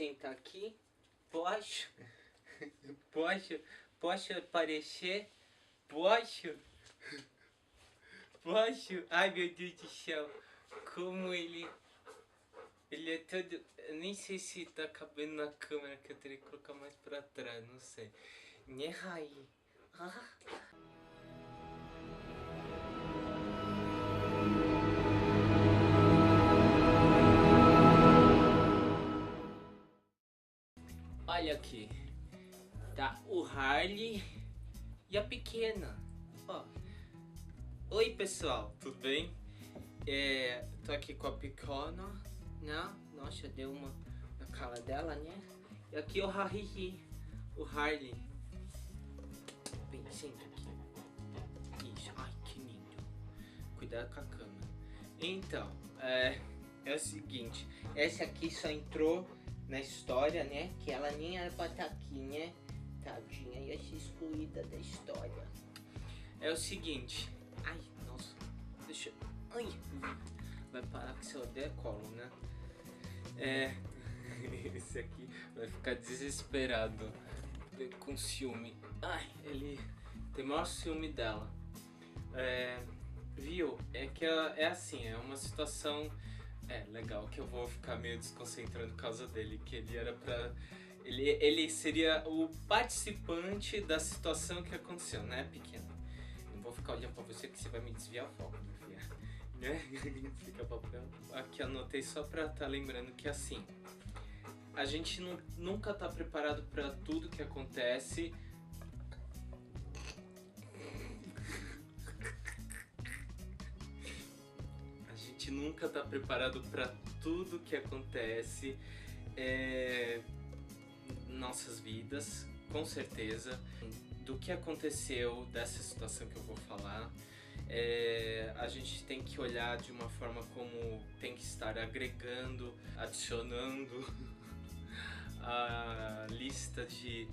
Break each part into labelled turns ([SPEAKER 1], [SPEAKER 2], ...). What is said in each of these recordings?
[SPEAKER 1] sentar aqui? Posso? Posso aparecer? Posso? Posso? Ai, meu Deus do céu. Como ele é todo... Eu nem sei se tá cabendo na câmera, que eu teria que colocar mais pra trás, não sei. Né, Raí? Ah. Olha aqui. Tá o Harley e a pequena. Ó. Oi, pessoal, tudo bem? Tô aqui com a pequena, né? Nossa, deu uma na cara dela, né? E aqui o Harry, o Harley. Bem, senta aqui. Isso, ai, que lindo. Cuidado com a câmera. Então, é o seguinte. Essa aqui só entrou na história, né? Que ela nem era pra estar aqui, né? Tadinha, ia ser excluída da história. É o seguinte. Ai, nossa. Deixa eu... Ai. Vai parar que se eu der colo, né? Esse aqui vai ficar desesperado com ciúme. Ai, ele tem maior ciúme dela. Viu? É que é assim, é uma situação... legal, que eu vou ficar meio desconcentrando por causa dele, que ele era pra... Ele seria o participante da situação que aconteceu, né, pequeno? Não vou ficar olhando pra você que você vai me desviar a foco, minha filha. Né? Fica papel. Aqui anotei só pra tá lembrando que assim... A gente nunca tá preparado pra tudo que acontece. A gente nunca tá preparado pra tudo que acontece nossas vidas, com certeza. Do que aconteceu, dessa situação que eu vou falar, a gente tem que olhar de uma forma como tem que estar agregando, adicionando a lista de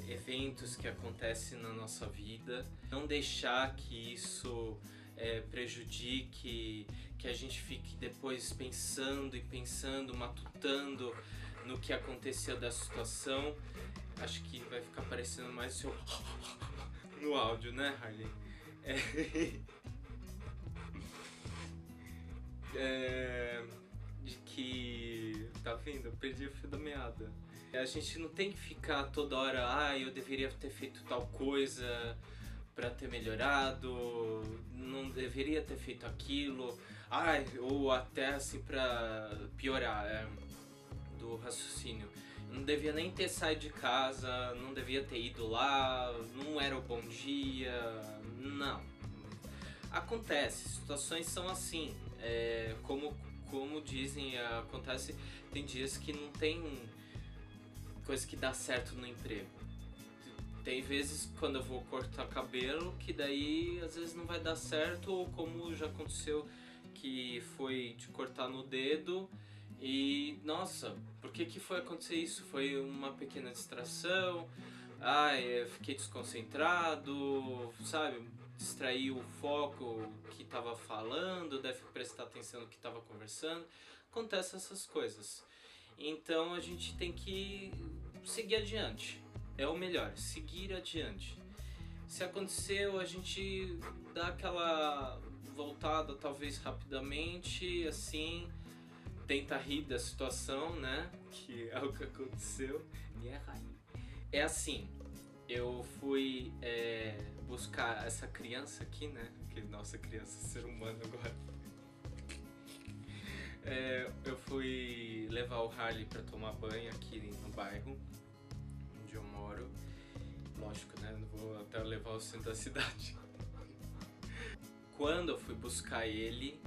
[SPEAKER 1] eventos que acontecem na nossa vida. Não deixar que isso prejudique, que a gente fique depois pensando e pensando, matutando no que aconteceu da situação. Acho que vai ficar parecendo mais seu no áudio, né, Harley? De que... Tá vendo? Eu perdi o fio da meada. A gente não tem que ficar toda hora, eu deveria ter feito tal coisa pra ter melhorado, não deveria ter feito aquilo, ou até assim pra piorar do raciocínio. Não devia nem ter saído de casa, não devia ter ido lá, não era o bom dia, não. Acontece, situações são assim, como dizem, acontece, tem dias que não tem coisa que dá certo no emprego. Tem vezes quando eu vou cortar cabelo que daí às vezes não vai dar certo, ou como já aconteceu que foi de cortar no dedo e nossa, por que foi acontecer isso? Foi uma pequena distração, eu fiquei desconcentrado, sabe? Distraí o foco que estava falando, deve prestar atenção no que estava conversando. Acontecem essas coisas. Então a gente tem que seguir adiante. É o melhor, seguir adiante. Se aconteceu, a gente dá aquela voltada talvez rapidamente, assim, tenta rir da situação, né? Que é o que aconteceu. É assim, eu fui buscar essa criança aqui, né? Que nossa criança, ser humano agora. Eu fui levar o Harley pra tomar banho aqui no bairro onde eu moro. Lógico, né? Não vou até levar ao centro da cidade. Quando eu fui buscar ele,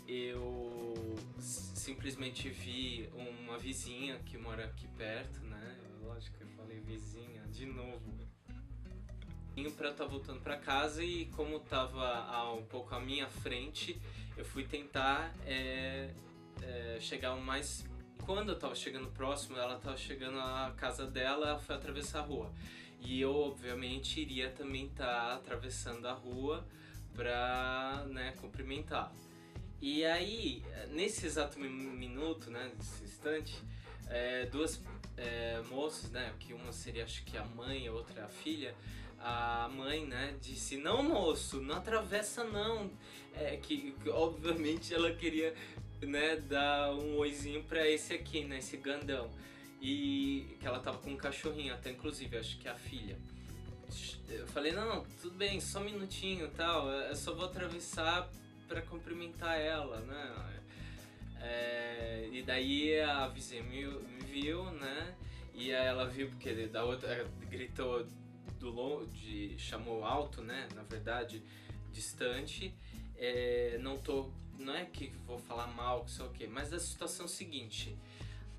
[SPEAKER 1] eu simplesmente vi uma vizinha que mora aqui perto, né? Lógico que eu falei vizinha de novo. Pra estar voltando pra casa e como tava um pouco à minha frente, eu fui tentar chegar o mais... Quando eu tava chegando próximo, ela tava chegando à casa dela, ela foi atravessar a rua. E eu, obviamente, iria também estar atravessando a rua pra, né, cumprimentar. E aí, nesse exato minuto, né, nesse instante, duas moças, né, que uma seria acho que a mãe, a outra a filha, a mãe, né, disse: não, moço, não atravessa não. Que obviamente ela queria, né, dar um oizinho pra esse aqui, né, esse grandão. E que ela tava com um cachorrinho, até inclusive, acho que é a filha. Eu falei: não, tudo bem, só um minutinho e tal, eu só vou atravessar pra cumprimentar ela, né? E daí a vizinha me viu, né? E aí ela viu porque da outra gritou do longe, chamou alto, né? Na verdade, distante. Não é que vou falar mal, que sei o quê, mas a situação é o seguinte.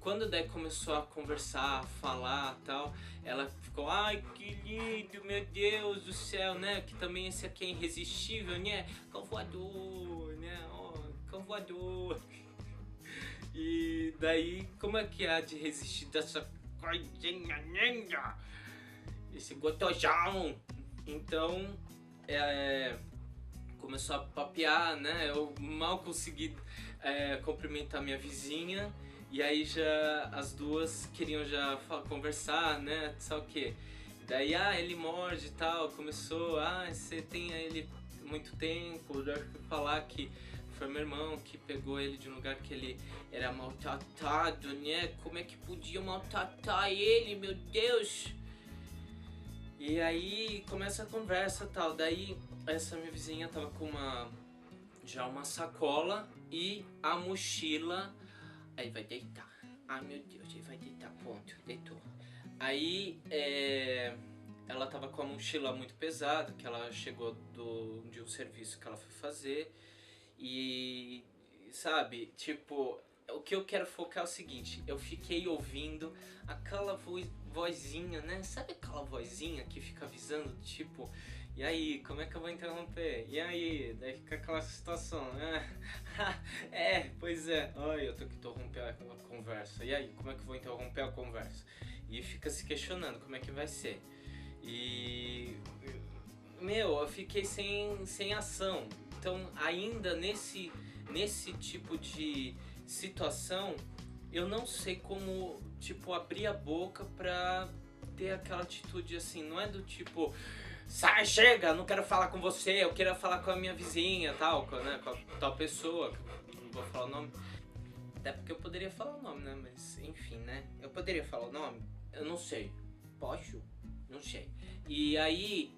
[SPEAKER 1] Quando daí começou a conversar, a falar e tal, ela ficou: ai, que lindo, meu Deus do céu, né? Que também esse aqui é irresistível, né? Cão voador, né? Oh, cão voador. E daí, como é que há de resistir dessa coisinha linda? Esse gotojão. Então, começou a papear, né? Eu mal consegui cumprimentar minha vizinha. E aí já as duas queriam já conversar, né? Sabe o quê? Daí, ele morde e tal. Começou: você tem ele muito tempo. Já fui falar que foi meu irmão que pegou ele de um lugar que ele era maltratado, né? Como é que podia maltratar ele, meu Deus? E aí começa a conversa e tal. Daí essa minha vizinha tava com uma sacola e a mochila. Aí vai deitar. Ai, meu Deus, ele vai deitar, ponto, deitou. Aí ela tava com a mochila muito pesada, que ela chegou de um serviço que ela foi fazer. E, sabe, tipo, o que eu quero focar é o seguinte: eu fiquei ouvindo aquela vozinha, né? Sabe aquela vozinha que fica avisando, tipo, e aí, como é que eu vou interromper? E aí? Daí fica aquela situação, né? Pois é. Ai, eu tenho que interromper a conversa. E aí, como é que eu vou interromper a conversa? E fica se questionando como é que vai ser. E... eu fiquei sem ação. Então, ainda nesse tipo de situação, eu não sei como, tipo, abrir a boca pra ter aquela atitude assim. Não é do tipo: sai, chega, não quero falar com você, eu quero falar com a minha vizinha, tal, né, com a tal pessoa, não vou falar o nome. Até porque eu poderia falar o nome, né, mas enfim, né. Eu poderia falar o nome? Eu não sei. Posso? Não sei. E aí,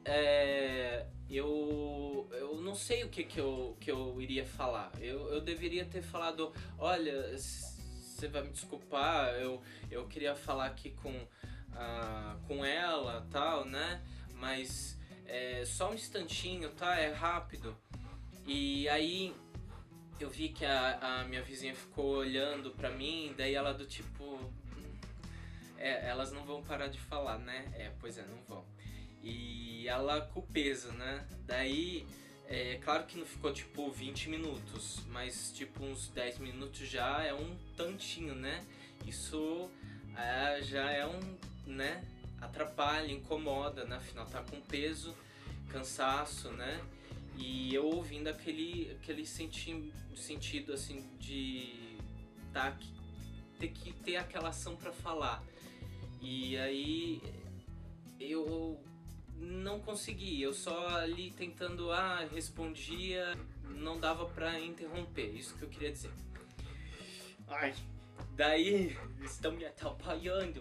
[SPEAKER 1] eu não sei o que eu iria falar. Eu deveria ter falado: olha, você vai me desculpar, eu queria falar aqui com ela, tal, né? Mas só um instantinho, tá? É rápido. E aí eu vi que a minha vizinha ficou olhando pra mim, daí ela do tipo... elas não vão parar de falar, né? Pois é, não vão. E ela com peso, né? Daí, claro que não ficou tipo 20 minutos, mas tipo uns 10 minutos já é um tantinho, né? Isso já é né? Atrapalha, incomoda, né? Afinal tá com peso, cansaço, né? E eu ouvindo aquele sentido assim de ter que ter aquela ação pra falar. E aí eu não consegui, eu só ali tentando, respondia, não dava pra interromper, isso que eu queria dizer. Ai, daí estão me atrapalhando.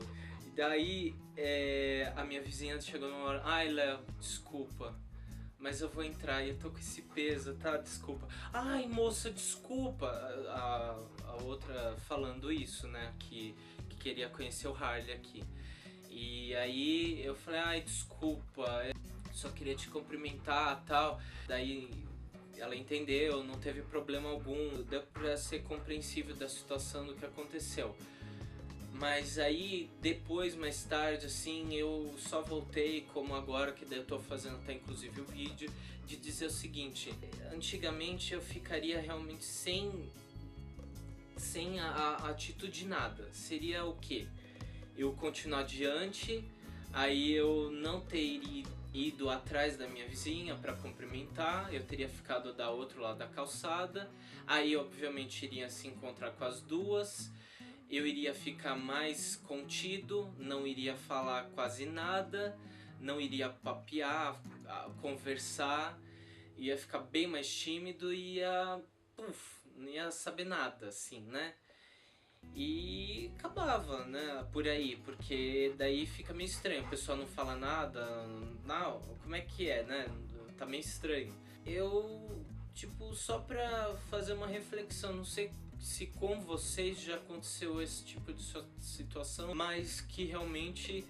[SPEAKER 1] Daí a minha vizinha chegou numa hora: ai, Léo, desculpa, mas eu vou entrar e eu tô com esse peso, tá? Desculpa. Ai, moça, desculpa. A outra falando isso, né? Que queria conhecer o Harley aqui. E aí eu falei: ai, desculpa, só queria te cumprimentar, tal. Daí ela entendeu, não teve problema algum, deu pra ser compreensível da situação do que aconteceu. Mas aí, depois, mais tarde, assim, eu só voltei, como agora que eu tô fazendo até inclusive o vídeo, de dizer o seguinte: antigamente eu ficaria realmente sem a atitude de nada. Seria o quê? Eu continuar adiante, aí eu não teria ido atrás da minha vizinha para cumprimentar, eu teria ficado do outro lado da calçada, aí obviamente iria se encontrar com as duas, eu iria ficar mais contido, não iria falar quase nada, não iria papear, conversar, ia ficar bem mais tímido e não ia saber nada, assim, né? E acabava, né, por aí, porque daí fica meio estranho, o pessoal não fala nada, não, como é que é, né, tá meio estranho. Eu, tipo, só pra fazer uma reflexão, não sei se com vocês já aconteceu esse tipo de situação, mas que realmente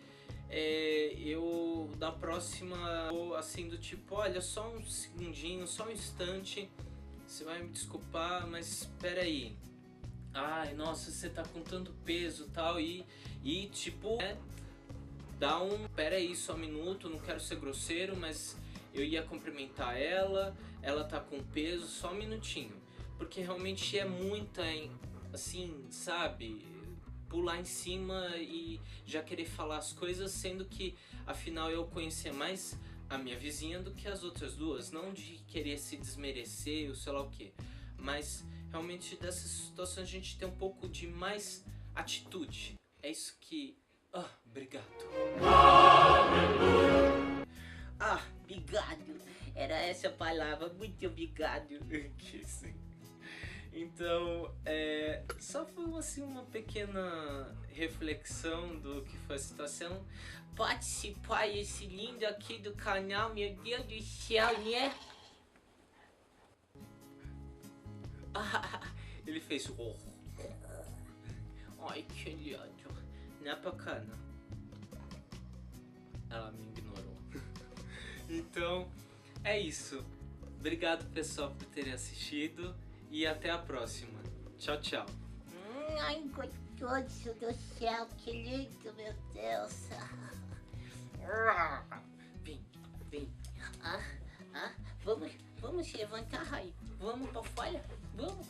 [SPEAKER 1] eu da próxima, assim, do tipo, olha, só um segundinho, só um instante, você vai me desculpar, mas espera aí. Ai, nossa, você tá com tanto peso tal, e tipo, dá pera aí só um minuto, não quero ser grosseiro, mas eu ia cumprimentar ela tá com peso, só um minutinho. Porque realmente é muita, assim, sabe, pular em cima e já querer falar as coisas, sendo que afinal eu conhecia mais a minha vizinha do que as outras duas, não de querer se desmerecer ou sei lá o que, mas realmente dessas situações a gente tem um pouco de mais atitude. É isso que... obrigado.
[SPEAKER 2] Obrigado. Era essa a palavra. Muito obrigado.
[SPEAKER 1] Que sim. Então, só foi assim uma pequena reflexão do que foi a situação.
[SPEAKER 2] Participar esse lindo aqui do canal, meu Deus do céu, né?
[SPEAKER 1] Ele fez...
[SPEAKER 2] Ai, que lindo.
[SPEAKER 1] Não é bacana. Ela me ignorou. Então, é isso. Obrigado, pessoal, por terem assistido. E até a próxima. Tchau, tchau.
[SPEAKER 2] Ai, gostoso do céu, que lindo, meu Deus. Vem. Vamos levantar, Raí. Vamos pra fora? Vamos.